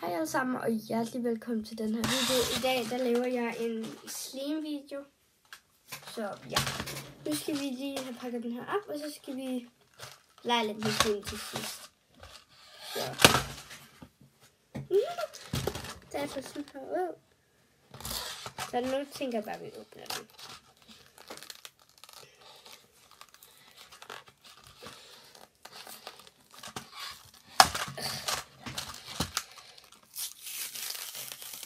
Hej alle sammen, og hjertelig velkommen til den her video. I dag der laver jeg en slim video. Så ja, nu skal vi lige have pakket den her op, og så skal vi lege lidt med slim til sidst. Så der er sådan her ud. Så nu tænker jeg bare, at vi åbner den.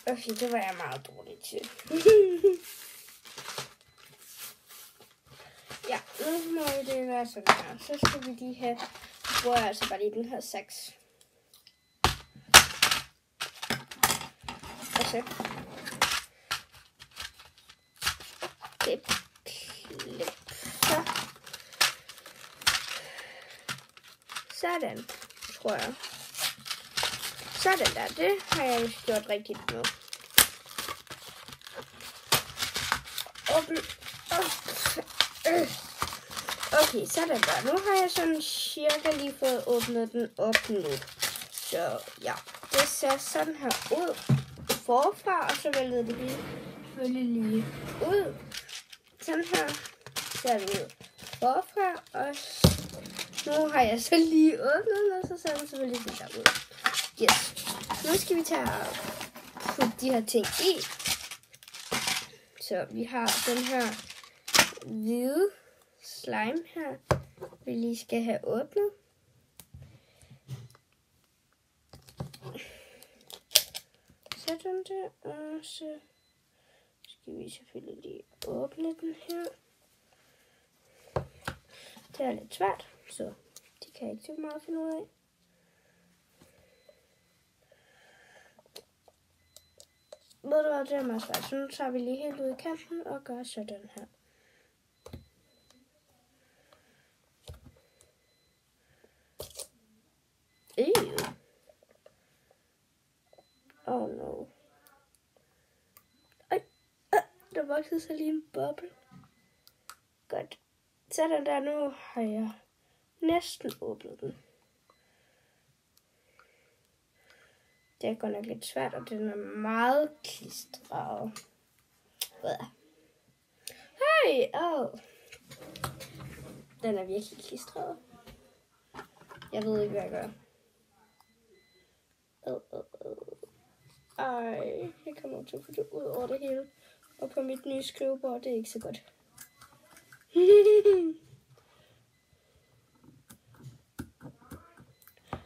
Okay, det var jeg meget dårlig til. Ja, nu må det være sådan her. Så skal vi lige have, bruger jeg altså bare lige den her saks. Og så klip. Så. Sådan, tror jeg. Sådan der, det har jeg gjort rigtigt nu. Okay, sådan der. Nu har jeg sådan cirka lige fået åbnet den op nu. Så ja, det ser sådan her ud forfra, og så vælger det lige ud. Sådan her ser det ud forfra, og nu har jeg så lige åbnet den, og så ser den selvfølgelig lige derud. Yes. Nu skal vi tage og putte de her ting i. Så vi har den her hvide slime her, vi lige skal have åbnet. Sådan der, og så skal vi selvfølgelig lige åbne den her. Det er lidt svært, så det kan jeg ikke så meget finde ud af. Ved du hvad, det er meget svært. Så nu tager vi lige helt ud i kanten og gør sådan her. Ew. Oh no. Ej, der voksede så lige en boble. Godt. Sådan der, nu har jeg næsten åbnet den. Det er godt nok lidt svært, og den er meget klistret. Hej! Oh. Den er virkelig klistret. Jeg ved ikke, hvad jeg gør. Ej, jeg kommer til at få det ud over det hele. Og på mit nye skrivebord, det er ikke så godt.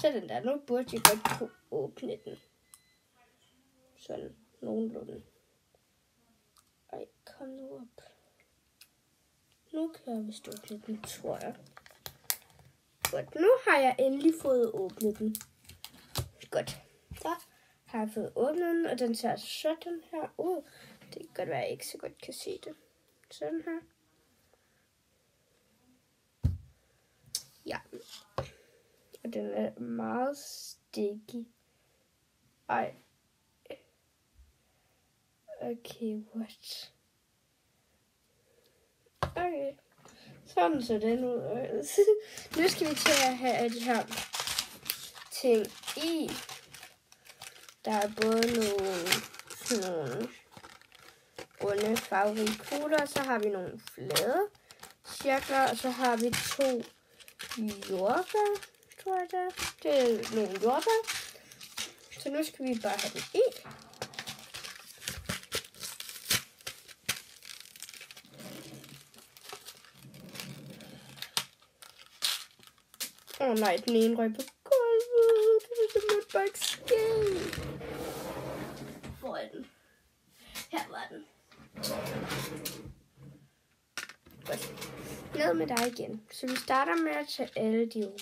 Sådan der, nu burde jeg godt kunne åbne den. Sådan, nogenlunde. Ej, kom nu op. Nu kan jeg vist åbne den, tror jeg. Godt, nu har jeg endelig fået åbnet den. Godt, der har jeg fået åbnet den, og den ser sådan her ud. Det kan godt være, at jeg ikke så godt kan se det. Sådan her. Ja. Og den er meget sticky. Ej. Okay, what? Okay. Sådan så den ud. Nu skal vi til at have de her ting i. Der er både nogle runde farverige kugler, og så har vi nogle flade cirkler, og så har vi 2 jordbær, tror jeg det er. Det er nogle jordbær. Så nu skal vi bare have det i. Åh nej, den ene røg på gulvet. Det måtte bare ikke ske. Hvor er den? Her var den. Godt. Ned med dig igen. Så vi starter med at tage alle de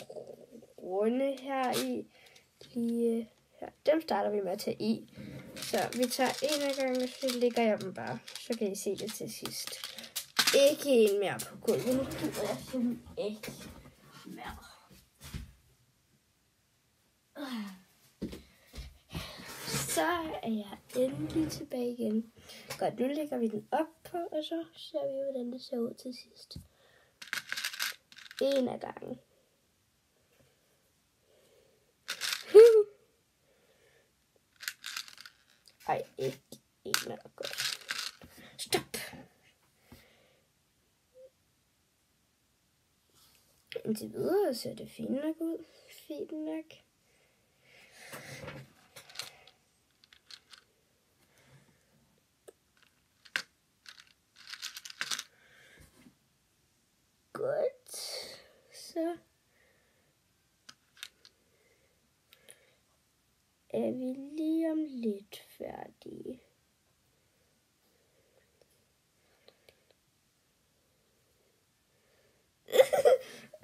runde her i. Lige her. Dem starter vi med at tage i. Så vi tager en af gangen, så lægger jeg dem bare. Så kan I se det til sidst. Ikke en mere på gulvet. Nu gider jeg simpelthen ikke mere. Så er jeg endelig tilbage igen. Godt, nu lægger vi den op på, og så ser vi, hvordan det ser ud til sidst. En af gangen. Ej, ikke en er godt. Stop! Indtil videre ser det fint nok ud. Fint nok. Godt. Så er vi lige om lidt færdige.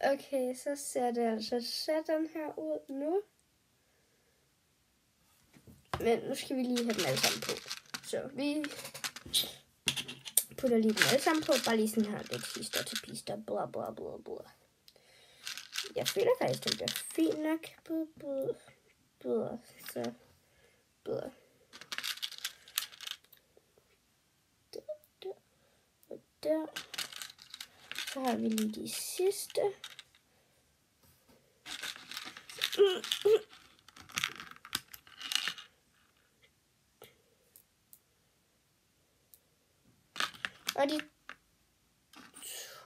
Okay, så ser det altså sådan her ud nu. Men nu skal vi lige have dem alle sammen på. Så vi putter lige dem alle sammen på. Bare lige sådan her lidt hister til pister. Bla bla bla bla. Jeg føler faktisk, det bliver fint nok. Så der. Og der. Så har vi lige de sidste. Og de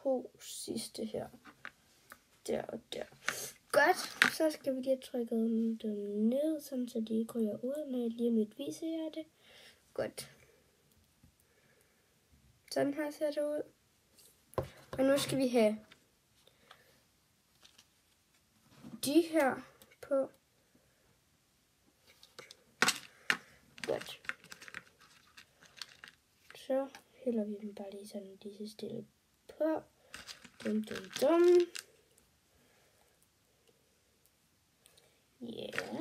2 sidste her. Der og der. Godt. Så skal vi lige have trykket dem ned, sådan så de ikke ryger ud, når jeg lige om lidt viser jer det. Godt. Sådan her ser det ud. Og nu skal vi have de her på. Godt. Så hælder vi dem bare lige sådan lige så stille på. Dum. Ja. Yeah.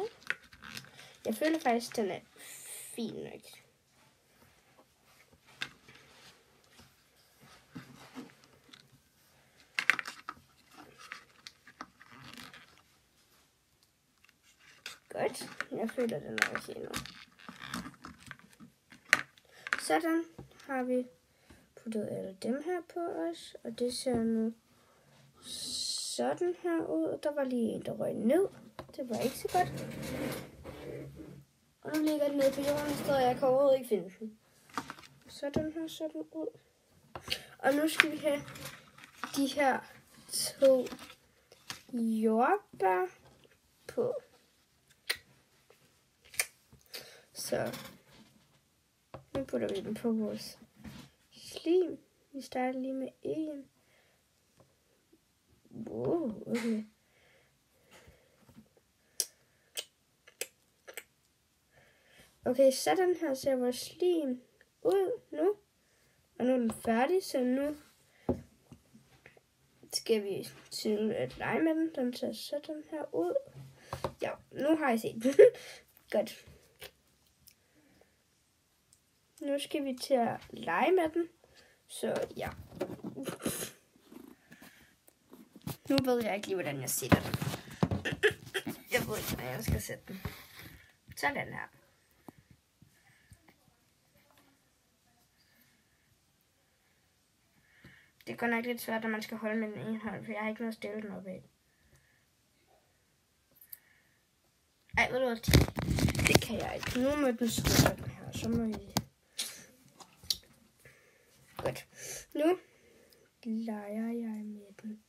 Jeg føler faktisk, den er fin nok. Godt. Jeg føler, den er okay nu. Sådan har vi puttet alle dem her på os. Og det ser nu sådan her ud. Der var lige en, der røg ned. Det var ikke så godt. Og nu ligger den nede på jorden, og jeg kan overhovedet ikke finde den. Sådan her ser den ud. Og nu skal vi have de her 2 jordbær på. Så nu putter vi dem på vores slim. Vi starter lige med 1. Wow, okay. Okay, sådan her ser vores slim ud nu. Og nu er den færdig, så nu skal vi til at lege med den. Den ser sådan her ud. Ja, nu har jeg set den. Godt. Nu skal vi til at lege med den. Så ja. Nu ved jeg ikke lige, hvordan jeg sætter den. Jeg ved ikke, hvordan jeg skal sætte den. Sådan her. Det går nok lidt svært, når man skal holde med den ene hånd, for jeg har ikke noget at stille den op af. Ej, ved du hvad? Det kan jeg ikke. Nu må den stå sådan her, så må vi... Godt. Nu leger jeg med den.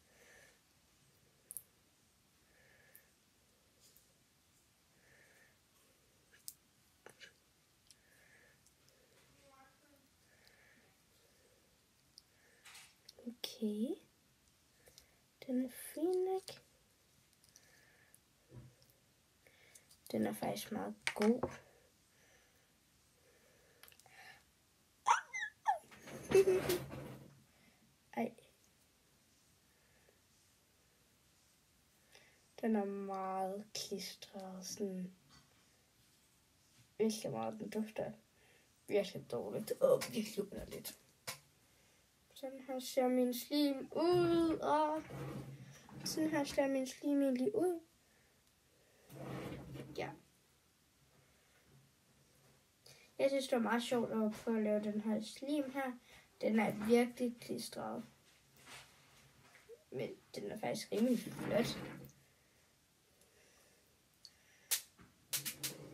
Okay. Den er fin nok. Den er faktisk meget god. Ej. Den er meget klistret, sådan virkelig meget. Den dufter virkelig dårligt og virkelig underligt. Sådan her ser min slim ud, og sådan her ser min slim egentlig ud. Ja. Jeg synes, det er meget sjovt at prøve at lave den her slim her. Den er virkelig klistret. Men den er faktisk rimelig flot.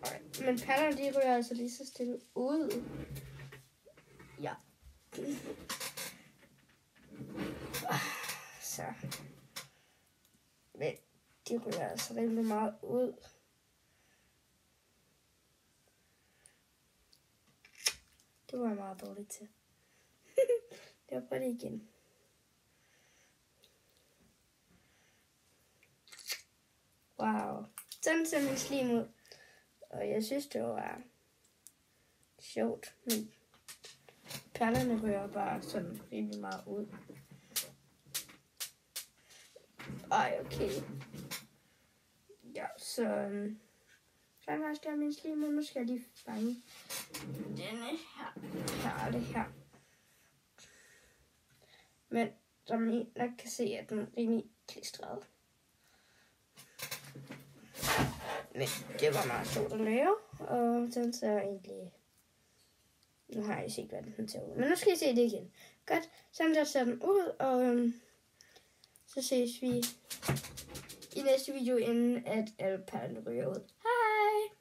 Alright. Men perlerne, de ryger altså lige så stille ud. Ja. Så. Men de ryger altså rimelig meget ud. Det var jeg meget dårligt til. Jeg prøver det igen. Wow. Sådan ser min slim ud. Og jeg synes, det var sjovt. Men perlerne rører bare sådan rimelig meget ud. Ej, okay. Ja, så faktisk der min slim ud. Nu skal jeg lige fange denne her perle her. Men som I nok kan se, at den er rimelig klistret. Men det var meget sjovt at lave, og den ser egentlig... Nu har jeg set, hvordan den ser ud. Men nu skal I se det igen. Godt, sådan der ser den ud, og så ses vi i næste video, inden at alle perlerne ryger ud. Hej!